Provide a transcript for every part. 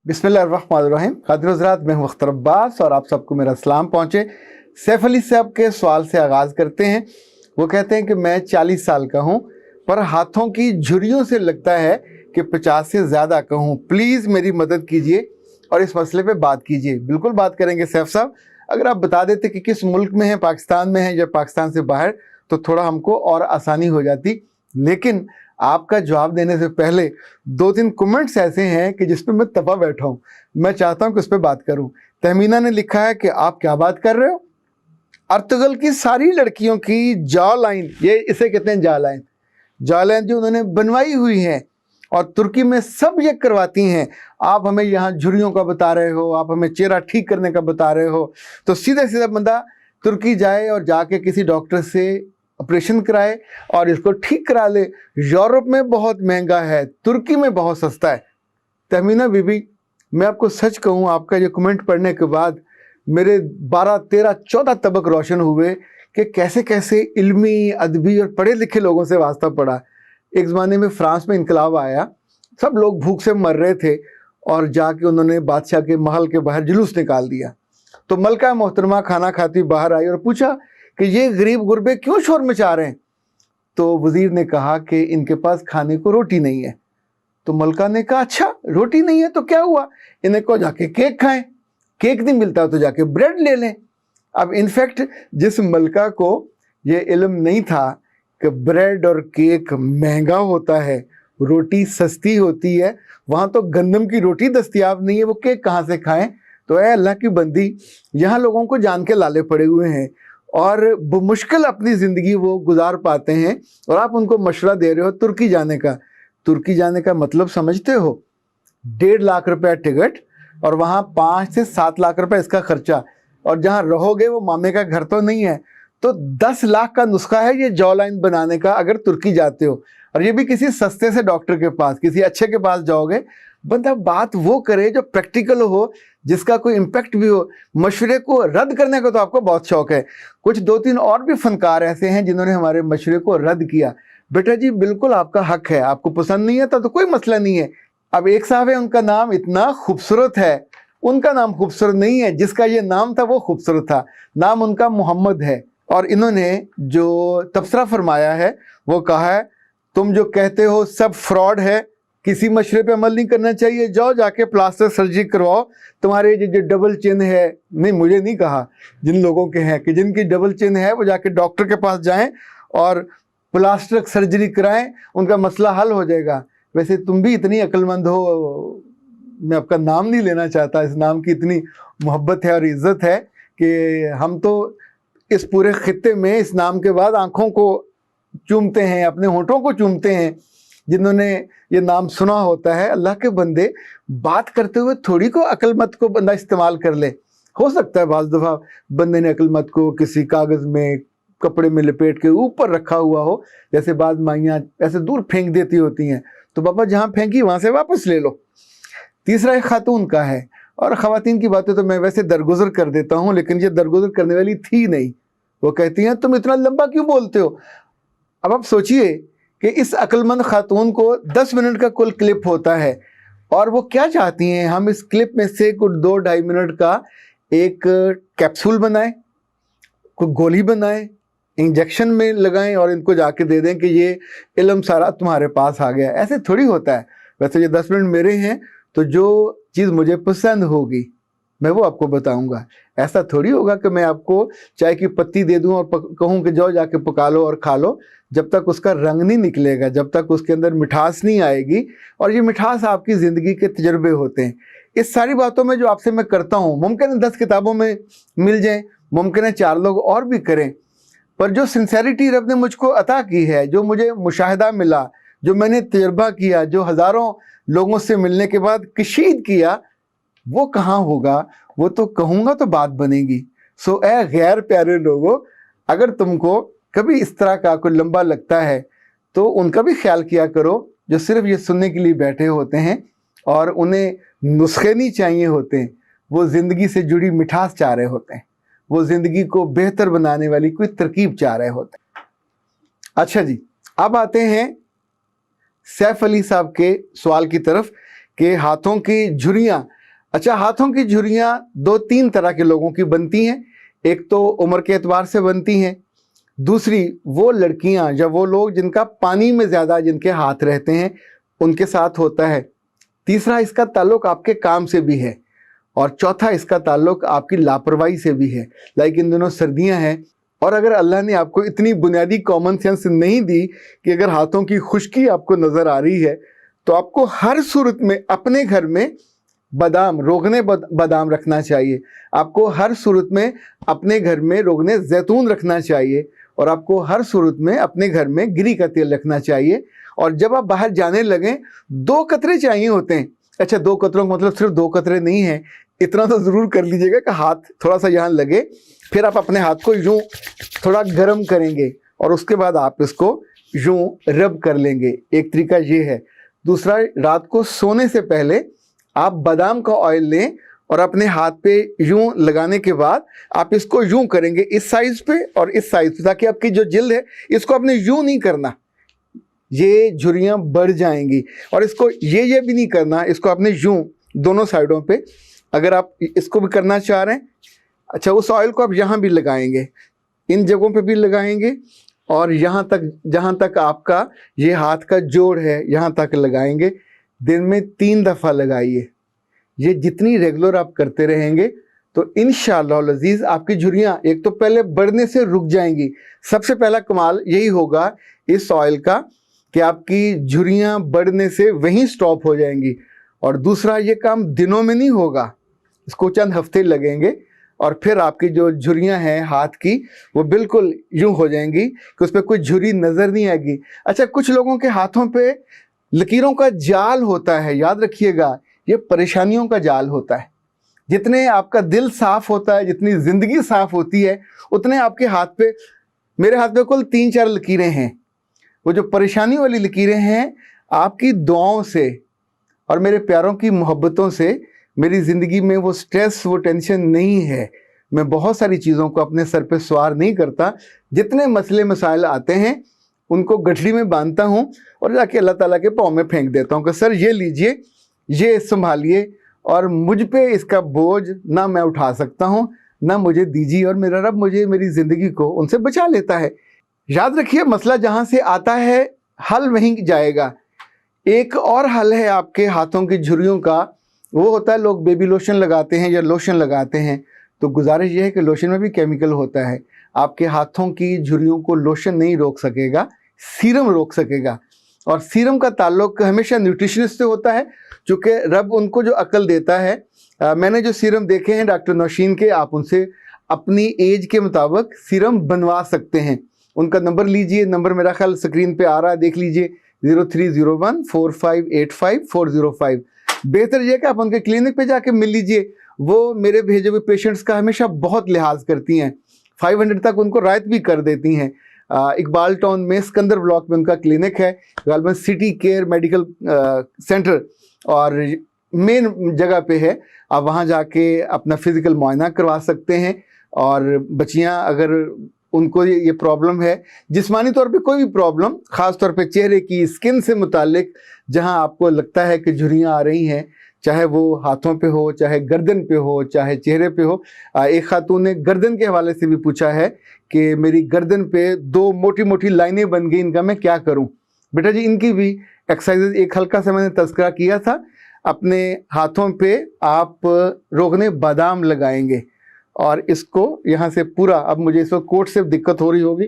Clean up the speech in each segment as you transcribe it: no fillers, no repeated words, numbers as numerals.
बिस्मिल्लाहिर्रहमानिर्रहीम। खातिन हज़रात, मैं हूं अख्तर अब्बास और आप सबको मेरा सलाम पहुँचे। सैफ अली साहब के सवाल से आगाज़ करते हैं। वो कहते हैं कि मैं 40 साल का हूं, पर हाथों की झुर्रियों से लगता है कि 50 से ज़्यादा का हूं। प्लीज़ मेरी मदद कीजिए और इस मसले पे बात कीजिए। बिल्कुल बात करेंगे सैफ साहब। अगर आप बता देते कि किस मुल्क में है, पाकिस्तान में है या पाकिस्तान से बाहर, तो थोड़ा हमको और आसानी हो जाती। लेकिन आपका जवाब देने से पहले 2-3 कमेंट्स ऐसे हैं कि जिस पे मैं तपा बैठा हूँ। मैं चाहता हूँ कि उस पर बात करूँ। तहमीना ने लिखा है कि आप क्या बात कर रहे हो, अर्तुगल की सारी लड़कियों की जॉ लाइन, ये इसे कहते हैं जॉ लाइन जो उन्होंने बनवाई हुई है और तुर्की में सब ये करवाती हैं। आप हमें यहाँ झुर्रियों का बता रहे हो, आप हमें चेहरा ठीक करने का बता रहे हो। तो सीधा सीधा बंदा तुर्की जाए और जाके किसी डॉक्टर से ऑपरेशन कराए और इसको ठीक करा ले। यूरोप में बहुत महंगा है, तुर्की में बहुत सस्ता है। तहमीना बीबी, मैं आपको सच कहूँ, आपका ये कमेंट पढ़ने के बाद मेरे 12, 13, 14 तबक रोशन हुए कि कैसे कैसे इल्मी, अदबी और पढ़े लिखे लोगों से वास्ता पड़ा। एक ज़माने में फ्रांस में इनकलाब आया, सब लोग भूख से मर रहे थे और जाके उन्होंने बादशाह के महल के बाहर जुलूस निकाल दिया। तो मलका मोहतरमा खाना खाती बाहर आई और पूछा कि ये गरीब गुरबे क्यों शोर मचा रहे हैं। तो वजीर ने कहा कि इनके पास खाने को रोटी नहीं है। तो मलका ने कहा, अच्छा रोटी नहीं है तो क्या हुआ, इन्हें को जाके केक खाएं, केक नहीं मिलता तो जाके ब्रेड ले लें। अब इनफैक्ट जिस मलका को ये इल्म नहीं था कि ब्रेड और केक महंगा होता है, रोटी सस्ती होती है, वहाँ तो गंदम की रोटी दस्तयाब नहीं है, वो केक कहाँ से खाएं। तो ऐ अल्लाह की बंदी, यहाँ लोगों को जान के लाले पड़े हुए हैं और मुश्किल अपनी ज़िंदगी वो गुजार पाते हैं और आप उनको मशवरा दे रहे हो तुर्की जाने का। तुर्की जाने का मतलब समझते हो? 1.5 लाख रुपया टिकट और वहाँ 5 से 7 लाख रुपए इसका खर्चा, और जहाँ रहोगे वो मामे का घर तो नहीं है। तो 10 लाख का नुस्खा है ये जॉ लाइन बनाने का अगर तुर्की जाते हो, और ये भी किसी सस्ते से डॉक्टर के पास, किसी अच्छे के पास जाओगे। बंदा बात वो करे जो प्रैक्टिकल हो, जिसका कोई इम्पैक्ट भी हो। मशवरे को रद्द करने का तो आपको बहुत शौक है। कुछ 2-3 और भी फनकार ऐसे हैं जिन्होंने हमारे मशवरे को रद्द किया। बेटा जी, बिल्कुल आपका हक है, आपको पसंद नहीं है तो कोई मसला नहीं है। अब एक साहब है, उनका नाम इतना खूबसूरत है, उनका नाम खूबसूरत नहीं है, जिसका ये नाम था वो खूबसूरत था। नाम उनका मोहम्मद है और इन्होंने जो तबसरा फरमाया है वो कहा है, तुम जो कहते हो सब फ्रॉड है, किसी मशवरे पे अमल नहीं करना चाहिए, जाओ जाके प्लास्टर सर्जरी करवाओ। तुम्हारे जो डबल चिन है, नहीं मुझे नहीं कहा, जिन लोगों के हैं कि जिनकी डबल चिन है वो जाके डॉक्टर के पास जाएं और प्लास्टर सर्जरी कराएं, उनका मसला हल हो जाएगा। वैसे तुम भी इतनी अक्लमंद हो, मैं आपका नाम नहीं लेना चाहता, इस नाम की इतनी मोहब्बत है और इज़्ज़त है कि हम तो इस पूरे खित्ते में इस नाम के बाद आँखों को चूमते हैं, अपने होंठों को चूमते हैं जिन्होंने ये नाम सुना होता है। अल्लाह के बंदे, बात करते हुए थोड़ी को अक्लमत को बंदा इस्तेमाल कर ले। हो सकता है बाज़ दफ़ा बंदे ने अक्लमत को किसी कागज़ में, कपड़े में लपेट के ऊपर रखा हुआ हो, जैसे बाद माइयाँ ऐसे दूर फेंक देती होती हैं, तो बाबा जहाँ फेंकी वहाँ से वापस ले लो। तीसरा एक खातून का है, और ख़वातीन की बातें तो मैं वैसे दरगुजर कर देता हूँ, लेकिन ये दरगुजर करने वाली थी नहीं। वो कहती हैं, तुम इतना लंबा क्यों बोलते हो। अब आप सोचिए कि इस अक्लमंद खातून को 10 मिनट का कुल क्लिप होता है और वो क्या चाहती हैं, हम इस क्लिप में से कुछ 2-2.5 मिनट का एक कैप्सूल बनाएं, कोई गोली बनाएं, इंजेक्शन में लगाएं और इनको जाके दे दें कि ये इल्म सारा तुम्हारे पास आ गया। ऐसे थोड़ी होता है। वैसे ये 10 मिनट मेरे हैं, तो जो चीज़ मुझे पसंद होगी मैं वो आपको बताऊंगा। ऐसा थोड़ी होगा कि मैं आपको चाय की पत्ती दे दूं और कहूं कि जाओ जाके पका लो और खा लो। जब तक उसका रंग नहीं निकलेगा, जब तक उसके अंदर मिठास नहीं आएगी, और ये मिठास आपकी ज़िंदगी के तजुर्बे होते हैं। इस सारी बातों में जो आपसे मैं करता हूँ, मुमकिन है 10 किताबों में मिल जाए, मुमकिन है 4 लोग और भी करें, पर जो सिंसेरिटी रब ने मुझको अता की है, जो मुझे मुशाहिदा मिला, जो मैंने तजर्बा किया, जो हज़ारों लोगों से मिलने के बाद कशीद किया, वो कहाँ होगा। वो तो कहूँगा तो बात बनेगी। सो ए गैर प्यारे लोगों, अगर तुमको कभी इस तरह का कोई लंबा लगता है तो उनका भी ख्याल किया करो, जो सिर्फ ये सुनने के लिए बैठे होते हैं और उन्हें नुस्खे नहीं चाहिए होते हैं, वो ज़िंदगी से जुड़ी मिठास चाह रहे होते हैं, वो ज़िंदगी को बेहतर बनाने वाली कोई तरकीब चाह रहे होते हैं। अच्छा जी, अब आते हैं सैफ अली साहब के सवाल की तरफ कि हाथों की झुर्रियाँ अच्छा, हाथों की झुर्रियां दो तीन तरह के लोगों की बनती हैं। एक तो उम्र के एतबार से बनती हैं, दूसरी वो लड़कियां या वो लोग जिनका पानी में ज़्यादा जिनके हाथ रहते हैं उनके साथ होता है, तीसरा इसका ताल्लुक आपके काम से भी है, और चौथा इसका ताल्लुक आपकी लापरवाही से भी है। लाइक इन दिनों सर्दियां हैं, और अगर अल्लाह ने आपको इतनी बुनियादी कॉमन सेंस नहीं दी कि अगर हाथों की खुश्की आपको नज़र आ रही है तो आपको हर सूरत में अपने घर में बादाम, रोगने बादाम रखना चाहिए। आपको हर सूरत में अपने घर में रोगने जैतून रखना चाहिए, और आपको हर सूरत में अपने घर में गिरी का तेल रखना चाहिए। और जब आप बाहर जाने लगें 2 कतरे चाहिए होते हैं। अच्छा, 2 कतरों का मतलब सिर्फ 2 कतरे नहीं है, इतना तो ज़रूर कर लीजिएगा कि हाथ थोड़ा सा यहाँ लगे। फिर आप अपने हाथ को यूँ थोड़ा गर्म करेंगे और उसके बाद आप इसको यूँ रब कर लेंगे। एक तरीका ये है। दूसरा, रात को सोने से पहले आप बादाम का ऑयल लें और अपने हाथ पे यूं लगाने के बाद आप इसको यूं करेंगे, इस साइज पे और इस साइज पे, ताकि आपकी जो जिल्द है इसको आपने यूं नहीं करना, ये झुर्रियाँ बढ़ जाएंगी। और इसको ये भी नहीं करना, इसको आपने यूं दोनों साइडों पे, अगर आप इसको भी करना चाह रहे हैं, अच्छा, उस ऑयल को आप यहाँ भी लगाएंगे, इन जगहों पे भी लगाएंगे, और यहाँ तक जहाँ तक आपका ये हाथ का जोड़ है यहाँ तक लगाएंगे। दिन में 3 दफ़ा लगाइए। ये जितनी रेगुलर आप करते रहेंगे तो इंशाअल्लाह अज़ीज़ आपकी झुर्रियाँ एक तो पहले बढ़ने से रुक जाएंगी। सबसे पहला कमाल यही होगा इस ऑयल का कि आपकी झुर्रियाँ बढ़ने से वहीं स्टॉप हो जाएंगी। और दूसरा, ये काम दिनों में नहीं होगा, इसको चंद हफ्ते लगेंगे और फिर आपकी जो झुर्रियाँ हैं हाथ की वो बिल्कुल यूँ हो जाएंगी कि उस पर कोई झुर्री नज़र नहीं आएगी। अच्छा, कुछ लोगों के हाथों पे लकीरों का जाल होता है, याद रखिएगा, ये परेशानियों का जाल होता है। जितने आपका दिल साफ होता है, जितनी ज़िंदगी साफ होती है, उतने आपके हाथ पे, मेरे हाथ पे कुल 3-4 लकीरें हैं। वो जो परेशानी वाली लकीरें हैं, आपकी दुआओं से और मेरे प्यारों की मोहब्बतों से मेरी ज़िंदगी में वो स्ट्रेस, वो टेंशन नहीं है। मैं बहुत सारी चीज़ों को अपने सर पे सवार नहीं करता। जितने मसले मसाइल आते हैं उनको गठरी में बांधता हूँ और जाके अल्लाह ताला के पाँव में फेंक देता हूँ कि सर ये लीजिए, ये संभालिए, और मुझ पे इसका बोझ ना मैं उठा सकता हूँ ना मुझे दीजिए, और मेरा रब मुझे मेरी ज़िंदगी को उनसे बचा लेता है। याद रखिए, मसला जहाँ से आता है हल वहीं जाएगा। एक और हल है आपके हाथों की झुर्रियों का, वो होता है लोग बेबी लोशन लगाते हैं या लोशन लगाते हैं, तो गुजारिश ये है कि लोशन में भी केमिकल होता है। आपके हाथों की झुर्रियों को लोशन नहीं रोक सकेगा, सीरम रोक सकेगा। और सीरम का ताल्लुक हमेशा न्यूट्रिशनिस्ट से होता है, चूँकि रब उनको जो अक्ल देता है। मैंने जो सीरम देखे हैं डॉक्टर नौशीन के, आप उनसे अपनी एज के मुताबिक सीरम बनवा सकते हैं। उनका नंबर लीजिए, नंबर मेरा ख्याल स्क्रीन पे आ रहा है, देख लीजिए, 03014585 405। बेहतर यह कि आप उनके क्लिनिक पे जाके मिल लीजिए। वो मेरे भेजे हुए पेशेंट्स का हमेशा बहुत लिहाज करती हैं, 500 तक उनको रायत भी कर देती हैं। इकबाल टाउन में सिकंदर ब्लॉक में उनका क्लिनिक है, गालबन सिटी केयर मेडिकल सेंटर, और मेन जगह पे है। आप वहाँ जाके अपना फिज़िकल मुआयना करवा सकते हैं। और बच्चियाँ अगर उनको ये प्रॉब्लम है, जिस्मानी तौर पे कोई भी प्रॉब्लम, ख़ास तौर पे चेहरे की स्किन से मुतालिक, जहाँ आपको लगता है कि झुर्रियाँ आ रही हैं, चाहे वो हाथों पे हो, चाहे गर्दन पे हो, चाहे चेहरे पे हो। एक खातून ने गर्दन के हवाले से भी पूछा है कि मेरी गर्दन पे 2 मोटी मोटी लाइनें बन गई, इनका मैं क्या करूं? बेटा जी, इनकी भी एक्सरसाइज, एक हल्का सा मैंने तज़किरा किया था। अपने हाथों पे आप रोगने बादाम लगाएंगे और इसको यहाँ से पूरा, अब मुझे इस वक्त कोट से दिक्कत हो रही होगी,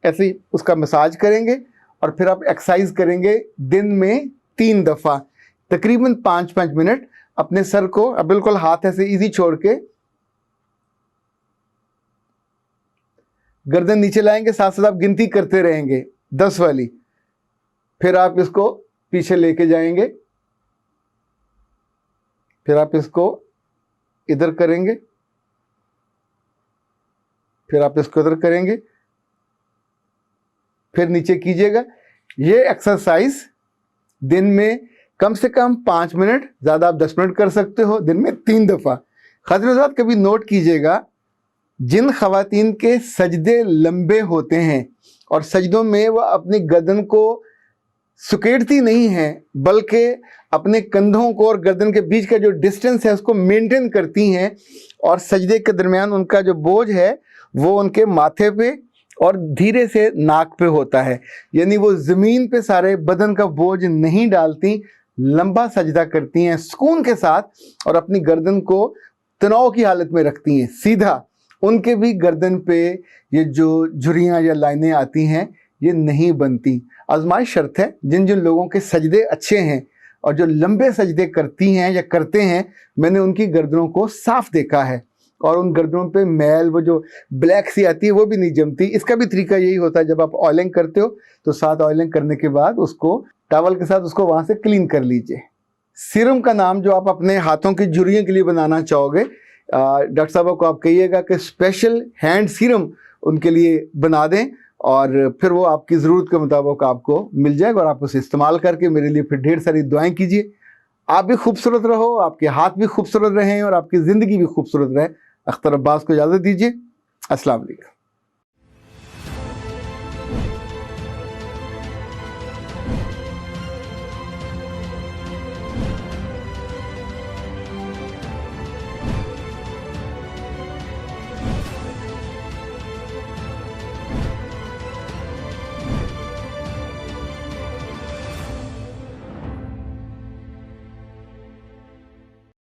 ऐसे ही उसका मसाज करेंगे और फिर आप एक्सरसाइज करेंगे दिन में 3 दफ़ा, तकरीबन 5-5 मिनट। अपने सर को अब बिल्कुल हाथ ऐसे इजी छोड़ के गर्दन नीचे लाएंगे, साथ साथ आप गिनती करते रहेंगे 10 वाली। फिर आप इसको पीछे लेके जाएंगे, फिर आप इसको इधर करेंगे, फिर आप इसको इधर करेंगे, फिर नीचे कीजिएगा। ये एक्सरसाइज दिन में कम से कम 5 मिनट, ज़्यादा आप 10 मिनट कर सकते हो, दिन में 3 दफ़ा। ख़ातिन कभी नोट कीजिएगा, जिन ख़वातीन के सजदे लंबे होते हैं और सजदों में वह अपनी गर्दन को सुकेड़ती नहीं है, बल्कि अपने कंधों को और गर्दन के बीच का जो डिस्टेंस है उसको मेंटेन करती हैं, और सजदे के दरमियान उनका जो बोझ है वो उनके माथे पे और धीरे से नाक पे होता है। यानी वो ज़मीन पे सारे बदन का बोझ नहीं डालती, लंबा सजदा करती हैं सुकून के साथ, और अपनी गर्दन को तनाव की हालत में रखती हैं सीधा। उनके भी गर्दन पे ये जो झुर्रियाँ या लाइनें आती हैं ये नहीं बनती। आजमाइश शर्त है, जिन जिन लोगों के सजदे अच्छे हैं और जो लंबे सजदे करती हैं या करते हैं, मैंने उनकी गर्दनों को साफ देखा है, और उन गर्दनों पे मैल वो जो ब्लैक सी आती है वो भी नहीं जमती। इसका भी तरीका यही होता है, जब आप ऑयलिंग करते हो तो साथ ऑयलिंग करने के बाद उसको टॉवल के साथ उसको वहाँ से क्लीन कर लीजिए। सीरम का नाम जो आप अपने हाथों की झुर्रियों के लिए बनाना चाहोगे, डॉक्टर साहब को आप कहिएगा कि स्पेशल हैंड सीरम उनके लिए बना दें, और फिर वो आपकी ज़रूरत के मुताबिक आपको मिल जाएगा, और आप उसे इस्तेमाल करके मेरे लिए फिर ढेर सारी दुआएं कीजिए। आप भी खूबसूरत रहो, आपके हाथ भी खूबसूरत रहें, और आपकी ज़िंदगी भी खूबसूरत रहे। अख्तर अब्बास को इजाज़त दीजिए। अस्सलाम वालेकुम।